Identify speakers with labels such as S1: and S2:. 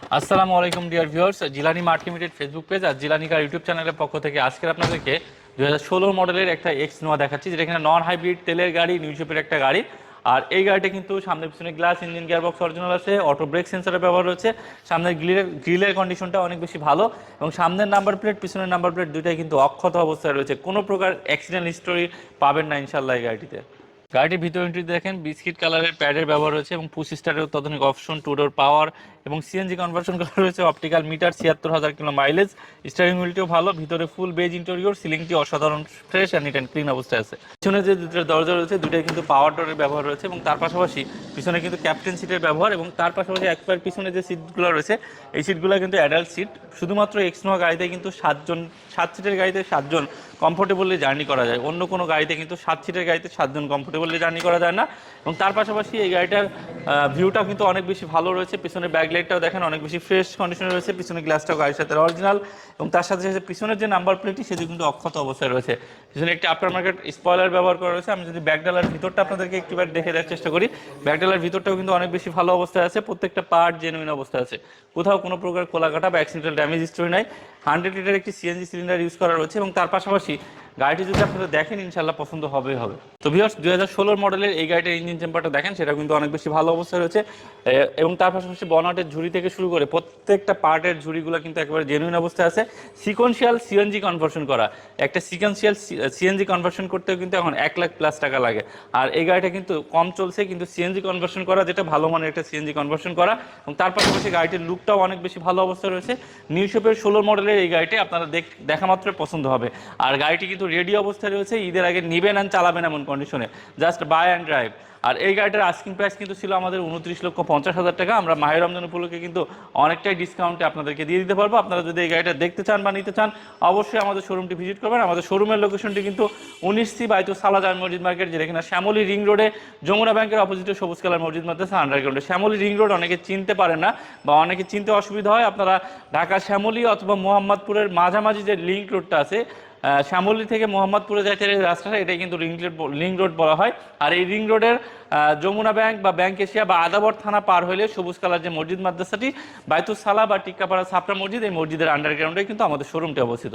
S1: আসসালামু আলাইকুম dear viewers, Jilani mart limited Facebook page আর জিলানি কার ইউটিউব চ্যানেলের পক্ষ থেকে আজকে আপনাদেরকে 2016 মডেলের একটা এক্স নোয়া দেখাচ্ছি, যেটা এখানে নন হাইব্রিড তেলের গাড়ি, নিউ শেপের একটা গাড়ি। আর এই গাড়িটা কিন্তু সামনে পিছনে গ্লাস, ইঞ্জিন, গিয়ারবক্স অরিজিনাল আছে, অটো ব্রেক সেন্সরের ব্যবহার হচ্ছে। সামনের গ্রিলের কন্ডিশনটা অনেক বেশি ভালো এবং সামনের নাম্বার প্লেট, পিছনের নাম্বার প্লেট দুইটাই কিন্তু অক্ষত অবস্থায় রয়েছে। কোনো প্রকার অ্যাক্সিডেন্ট হিস্টোরি পাবেন না ইনশাল্লাহ এই গাড়িটিতে। গাড়িটির ভিতর এন্ট্রি দেখেন, বিস্কিট কালারের প্যাডের ব্যবহার রয়েছে এবং পুশ স্টারের অত্যাধুনিক অপশন, টু ডোর পাওয়ার এবং সিএনজি কনভার্সন করা রয়েছে। অপটিক্যাল মিটার, ৭৬,০০০ কিলো মাইলেজ। স্টিয়ারিং হুইলটিও ভালো, ভিতরে ফুল বেজ ইন্টেরিয়র, সিলিংটি অসাধারণ fresh and neat and clean অবস্থায় আছে। পিছনে যে দুটো দরজা রয়েছে দুটাই কিন্তু পাওয়ার ডোরের ব্যবহার রয়েছে এবং তার পাশাপাশি পিছনে কিন্তু ক্যাপ্টেন সিটের ব্যবহার এবং তার পাশাপাশি একবার পিছনে যে সিটগুলো রয়েছে এই সিটগুলো কিন্তু অ্যাডাল্ট সিট। শুধুমাত্র এক্সনোয়া গাড়িতে কিন্তু 7 সিটের গাড়িতে 7 জন কমফোর্টেবলি জার্নি করা যায়, অন্য কোনো গাড়িতে কিন্তু 7 সিটের গাড়িতে 7 জন কমফোর্টেবলি জার্নি করা যায় না। এবং তার পাশাপাশি এই গাড়িটার ভিউটাও কিন্তু অনেক বেশি ভালো রয়েছে। পিছনে ব্যাকলাইটটাও দেখেন অনেক বেশি ফ্রেশ কন্ডিশনে রয়েছে, পিছনে গ্লাসটাও গাড়ির সাথে অরিজিনাল এবং তার সাথে সাথে পিছনের যে নাম্বার প্লেটটি সেটি কিন্তু অক্ষত অবস্থায় রয়েছে। পিছনে একটি আফটার মার্কেট স্পয়লার ব্যবহার করা রয়েছে। আমি যদি ব্যাকডালার ভিতরটা আপনাদেরকে একটিবার দেখে দেওয়ার চেষ্টা করি, ব্যাকডালার ভিতরটাও কিন্তু অনেক বেশি ভালো অবস্থায় আছে, প্রত্যেকটা পার্ট জেনুইন অবস্থায় আছে, কোথাও কোনো প্রকার খোলাকাটা বা অ্যাক্সিডেন্টাল ড্যামেজ হিস্টোরি নাই। 100 লিটার একটি সিএনজি সিলিন্ডার ইউজ করা রয়েছে এবং তার পাশাপাশি গাড়িটি যদি আপনারা দেখেন ইনশাল্লাহ পছন্দ হবেই হবে। তো ভিউয়ার্স, 2016 মডেলের এই গাড়িটার ইঞ্জিন চেম্বারটা দেখেন, সেটা কিন্তু অনেক বেশি ভালো অবস্থায় রয়েছে এবং তার পাশাপাশি বনাটের ঝুড়ি থেকে শুরু করে প্রত্যেকটা পার্টের ঝুড়িগুলো কিন্তু একেবারে জেনুইন অবস্থায় আছে। সিকোয়েন্সিয়াল সিএনজি কনভার্সন করা, একটা সিকোয়েন্সিয়াল সিএনজি কনভার্সন করতেও কিন্তু এখন 1,00,000+ টাকা লাগে। আর এই গাড়িটা কিন্তু কম চলছে, কিন্তু সিএনজি কনভার্সন করা, যেটা ভালো মানের একটা সিএনজি কনভার্সন করা এবং তার পাশাপাশি গাড়িটির লুকটাও অনেক বেশি ভালো অবস্থায় রয়েছে। নিউ শেপের 16 মডেলের এই গাড়িটি আপনারা দেখা মাত্র পছন্দ হবে। আর গাড়িটি কিন্তু রেডি অবস্থায় রয়েছে, ঈদের আগে নিবেন আর চালাবেন এমন কন্ডিশনে, জাস্ট বাই অ্যান্ড ড্রাইভ। আর এই গাড়িটার আস্কিং প্রাইস কিন্তু ছিল আমাদের 29,50,000 টাকা। আমরা মাহের রমজান উপলক্ষে কিন্তু অনেকটাই ডিসকাউন্টে আপনাদেরকে দিয়ে দিতে পারবো। আপনারা যদি এই গাড়িটা দেখতে চান বা নিতে চান অবশ্যই আমাদের শোরুমটি ভিজিট করবেন। আমাদের শোরুমের লোকেশনটি কিন্তু 19C বাইতুল সালাহ জামে মসজিদ মার্কেট, যেটা কিনা শ্যামলী রিং রোডে যমুনা ব্যাংকের অপোজিটে সবুজ কালার মসজিদ মাদ্রাসা আন্ডারগ্রাউন্ডে। শ্যামলী রিং রোড অনেকে চিনতে পারে না বা অনেকে চিনতে অসুবিধা হয়, আপনারা ঢাকা শ্যামলী অথবা মোহাম্মদপুরের মাঝামাঝি যে লিঙ্ক রোডটা আছে, শ্যামলী থেকে মোহাম্মদপুরে যাইতে এই রাস্তাটা, এটাই কিন্তু রিং রোড বলা হয়। আর এই রিং রোডের যমুনা ব্যাংক বা ব্যাংক এশিয়া বা আদাবর থানা পার হলে সবুজ কালার যে মসজিদ মাদ্রাসাটি বাইতুল সালাহ বা টিক্কাপাড়া ছাপড়া মসজিদ, এই মসজিদের আন্ডারগ্রাউন্ডে কিন্তু আমাদের শোরুমটি অবস্থিত।